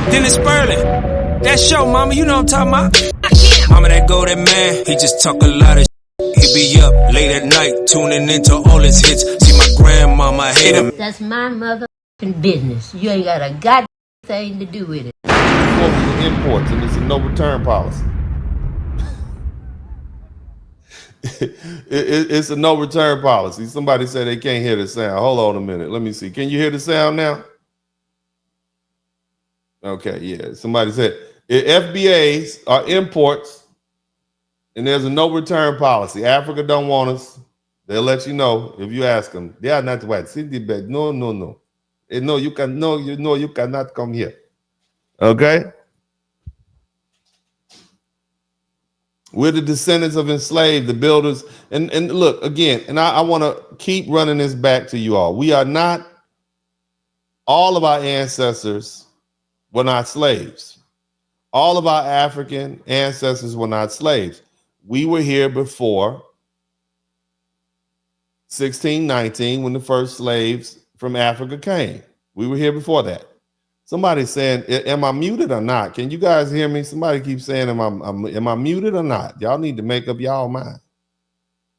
Then it's Spurling. That show, mama, you know what I'm talking about. Mama, that go, that man, he just talk a lot of shit. He be up late at night, tuning into all his hits. See my grandmama hate him. That's my motherfucking business. You ain't got a goddamn thing to do with it. Imports, and it's a no return policy. It's a no return policy. Somebody said they can't hear the sound. Hold on a minute. Let me see. Can you hear the sound now? Okay, yeah. Somebody said FBAs are imports, and there's a no return policy. Africa don't want us. They'll let you know if you ask them. They are not white. No, no, no. No, you can. No, you cannot come here. Okay. We're the descendants of enslaved, the builders. And look, again, and I want to keep running this back to you all. We are not, all of our ancestors were not slaves. All of our African ancestors were not slaves. We were here before 1619 when the first slaves from Africa came. We were here before that. Somebody's saying, am I muted or not? Can you guys hear me? Somebody keeps saying, am I muted or not? Y'all need to make up y'all mind.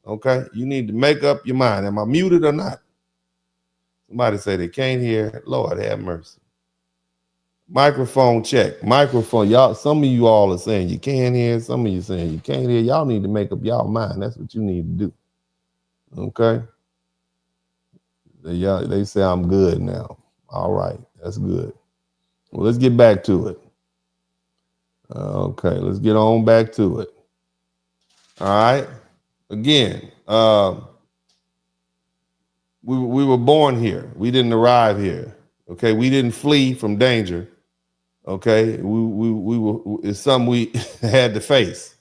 Okay? You need to make up your mind. Am I muted or not? Somebody say they can't hear. Lord have mercy. Microphone check. Microphone. Y'all, some of you all are saying you can't hear. Some of you saying you can't hear. Y'all need to make up y'all mind. That's what you need to do. Okay? They say I'm good now. All right. That's good. Well, let's get back to it. Okay, let's get on back to it. All right. Again, we were born here. We didn't arrive here. Okay, we didn't flee from danger. Okay, it's something we had to face.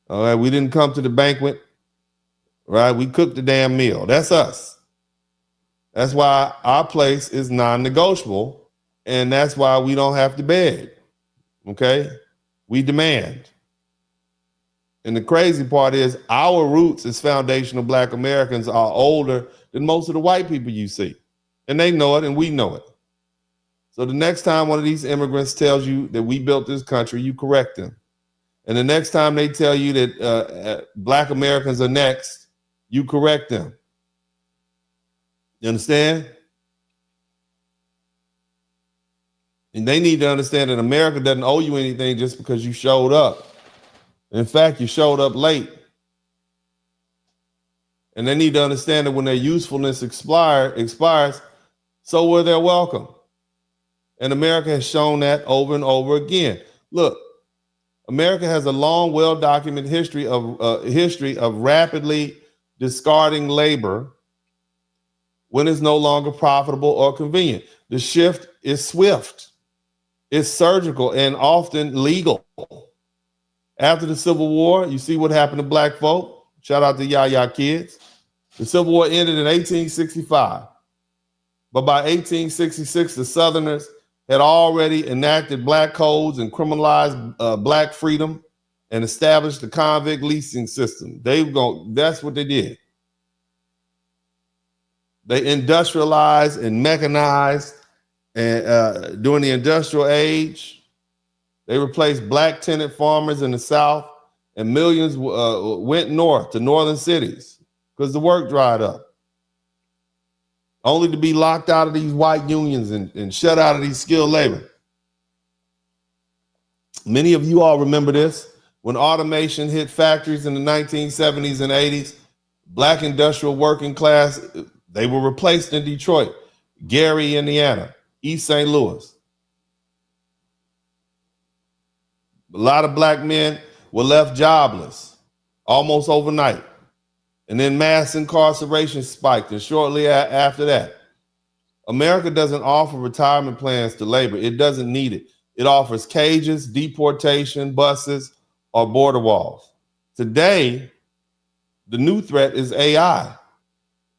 All right, we didn't come to the banquet. Right, we cooked the damn meal. That's us. That's why our place is non-negotiable. And that's why we don't have to beg, okay? We demand. And the crazy part is our roots as foundational Black Americans are older than most of the white people you see. And they know it and we know it. So the next time one of these immigrants tells you that we built this country, you correct them. And the next time they tell you that Black Americans are next, you correct them. You understand? And they need to understand that America doesn't owe you anything just because you showed up. In fact, you showed up late. And they need to understand that when their usefulness expires, so will their welcome. And America has shown that over and over again. Look, America has a long, well-documented history of rapidly discarding labor when it's no longer profitable or convenient. The shift is swift. It's surgical and often legal. After the Civil War, you see what happened to Black folk. Shout out to Yaya kids. The Civil War ended in 1865. But by 1866, the Southerners had already enacted Black codes and criminalized Black freedom and established the convict leasing system. That's what they did. They industrialized and mechanized. And during the industrial age, they replaced Black tenant farmers in the South, and millions went north to northern cities because the work dried up, only to be locked out of these white unions and shut out of these skilled labor. Many of you all remember this. When automation hit factories in the 1970s and 80s, Black industrial working class, they were replaced in Detroit, Gary, Indiana, East St. Louis. A lot of Black men were left jobless almost overnight. And then mass incarceration spiked. And shortly after that, America doesn't offer retirement plans to labor. It doesn't need it. It offers cages, deportation, buses, or border walls. Today, the new threat is AI.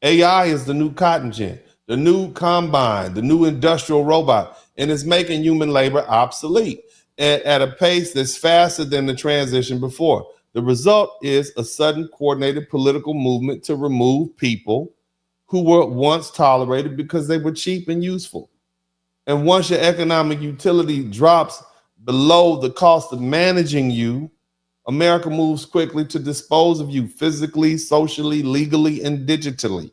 AI is the new cotton gin, the new combine, the new industrial robot, and it's making human labor obsolete at a pace that's faster than the transition before. The result is a sudden coordinated political movement to remove people who were once tolerated because they were cheap and useful. And once your economic utility drops below the cost of managing you, America moves quickly to dispose of you physically, socially, legally, and digitally.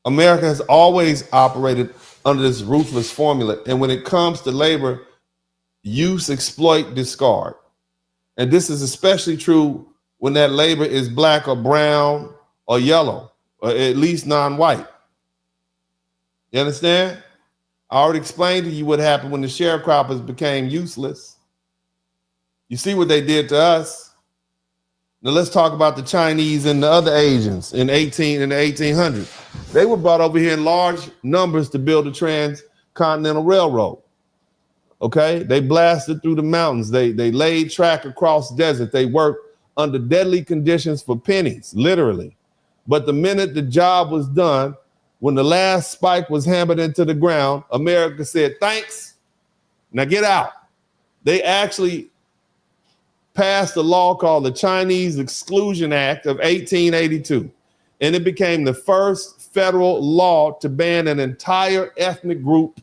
America has always operated under this ruthless formula. And when it comes to labor, use, exploit, discard. And this is especially true when that labor is black or brown or yellow, or at least non-white. You understand? I already explained to you what happened when the sharecroppers became useless. You see what they did to us. Now let's talk about the Chinese and the other Asians in the 1800s. They were brought over here in large numbers to build a transcontinental railroad. Okay, they blasted through the mountains. They laid track across desert. They worked under deadly conditions for pennies, literally. But the minute the job was done, when the last spike was hammered into the ground, America said, thanks, now get out. They actually passed a law called the Chinese Exclusion Act of 1882. And it became the first federal law to ban an entire ethnic group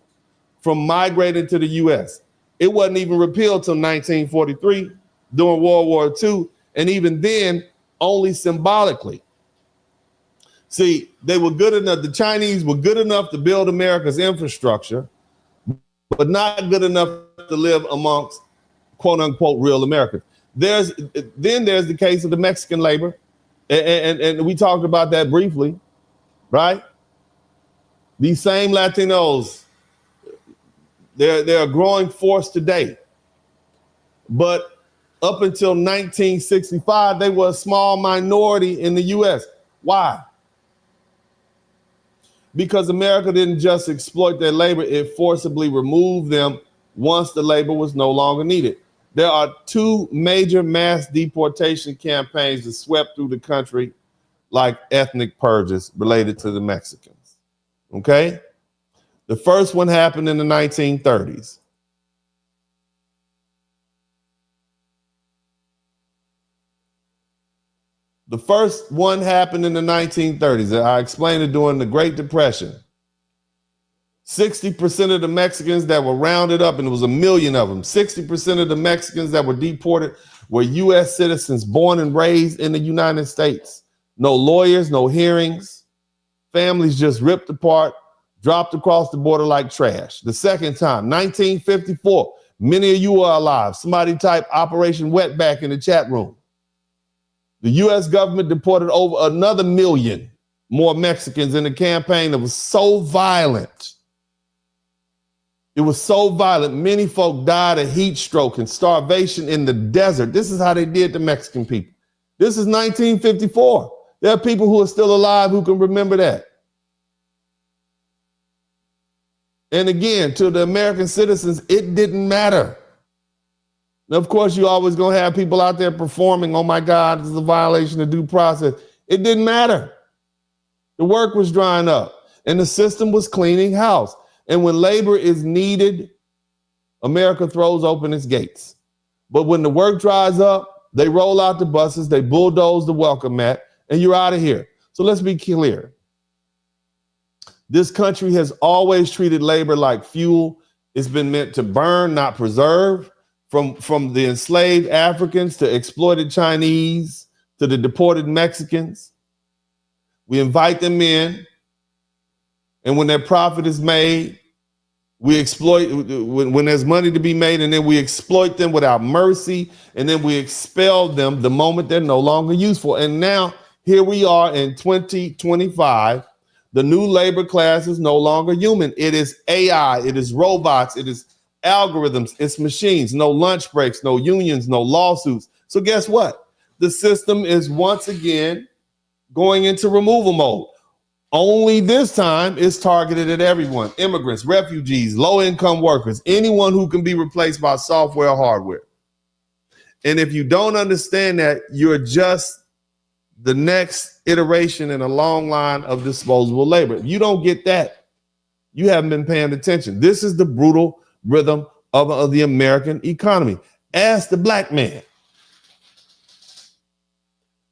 from migrating to the U.S. It wasn't even repealed till 1943 during World War II. And even then, only symbolically. See, they were good enough. The Chinese were good enough to build America's infrastructure, but not good enough to live amongst quote unquote real Americans. There's the case of the Mexican labor. And we talked about that briefly, right? These same Latinos, they're a growing force today. But up until 1965, they were a small minority in the U.S. Why? Because America didn't just exploit their labor, it forcibly removed them once the labor was no longer needed. There are two major mass deportation campaigns that swept through the country like ethnic purges related to the Mexicans. Okay? The first one happened in the 1930s. The first one happened in the 1930s. I explained it during the Great Depression. 60% of the Mexicans that were rounded up, and it was 1 million of them, 60% of the Mexicans that were deported were U.S. citizens born and raised in the United States. No lawyers, no hearings. Families just ripped apart, dropped across the border like trash. The second time, 1954, many of you are alive. Somebody type Operation Wetback in the chat room. The U.S. government deported over another 1 million more Mexicans in a campaign that was so violent. It was so violent, many folk died of heat stroke and starvation in the desert. This is how they did to Mexican people. This is 1954. There are people who are still alive who can remember that. And again, to the American citizens, it didn't matter. Now, of course, you're always going to have people out there performing, oh my God, this is a violation of due process. It didn't matter. The work was drying up and the system was cleaning house. And when labor is needed, America throws open its gates. But when the work dries up, they roll out the buses, they bulldoze the welcome mat, and you're out of here. So let's be clear. This country has always treated labor like fuel. It's been meant to burn, not preserve. From the enslaved Africans to exploited Chinese to the deported Mexicans. We invite them in, and when their profit is made, we exploit, when there's money to be made, and then we exploit them without mercy, and then we expel them the moment they're no longer useful. And now here we are in 2025. The new labor class is no longer human. It is AI, it is robots, it is algorithms, it's machines, no lunch breaks, no unions, no lawsuits. So guess what? The system is once again going into removal mode. Only this time it's targeted at everyone: immigrants, refugees, low-income workers, anyone who can be replaced by software or hardware. And if you don't understand that, you're just the next iteration in a long line of disposable labor. If you don't get that, you haven't been paying attention. This is the brutal rhythm of the American economy. Ask the black man.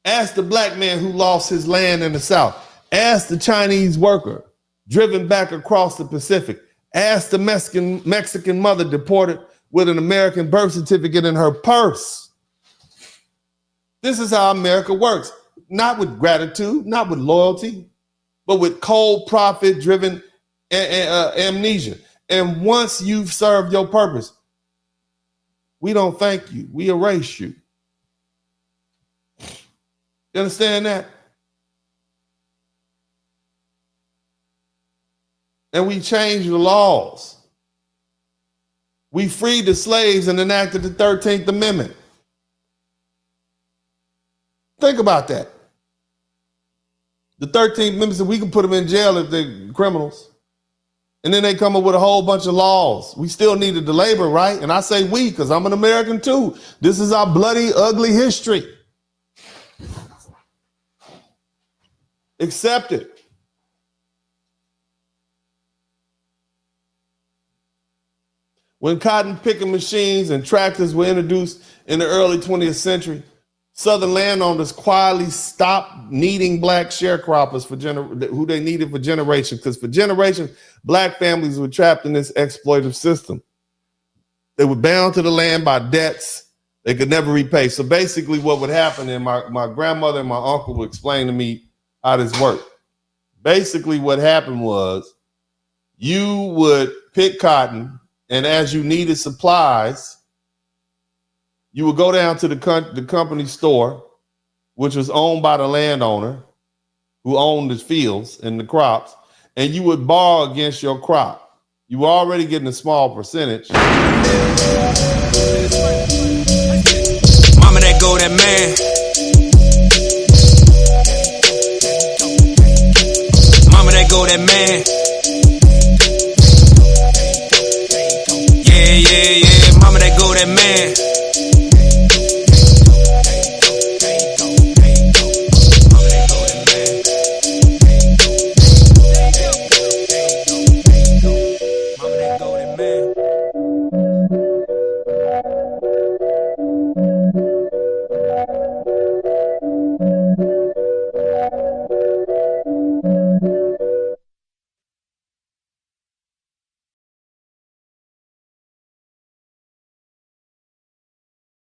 Ask the black man who lost his land in the South. Ask the Chinese worker driven back across the Pacific. Ask the Mexican mother deported with an American birth certificate in her purse. This is how America works. Not with gratitude, not with loyalty, but with cold profit-driven amnesia. And once you've served your purpose, we don't thank you. We erase you. You understand that? And we changed the laws. We freed the slaves and enacted the 13th Amendment. Think about that. The 13th Amendment said we can put them in jail if they're criminals. And then they come up with a whole bunch of laws. We still needed the labor, right? And I say we because I'm an American too. This is our bloody, ugly history. Accept it. When cotton picking machines and tractors were introduced in the early 20th century, Southern landowners quietly stopped needing black sharecroppers who they needed for generations, because for generations, black families were trapped in this exploitive system. They were bound to the land by debts they could never repay. So basically what would happen, and my grandmother and my uncle would explain to me how this worked. Basically what happened was you would pick cotton, and as you needed supplies, you would go down to the company store, which was owned by the landowner who owned the fields and the crops, and you would borrow against your crop. You were already getting a small percentage. Mama, that go that man. Mama, that go that man.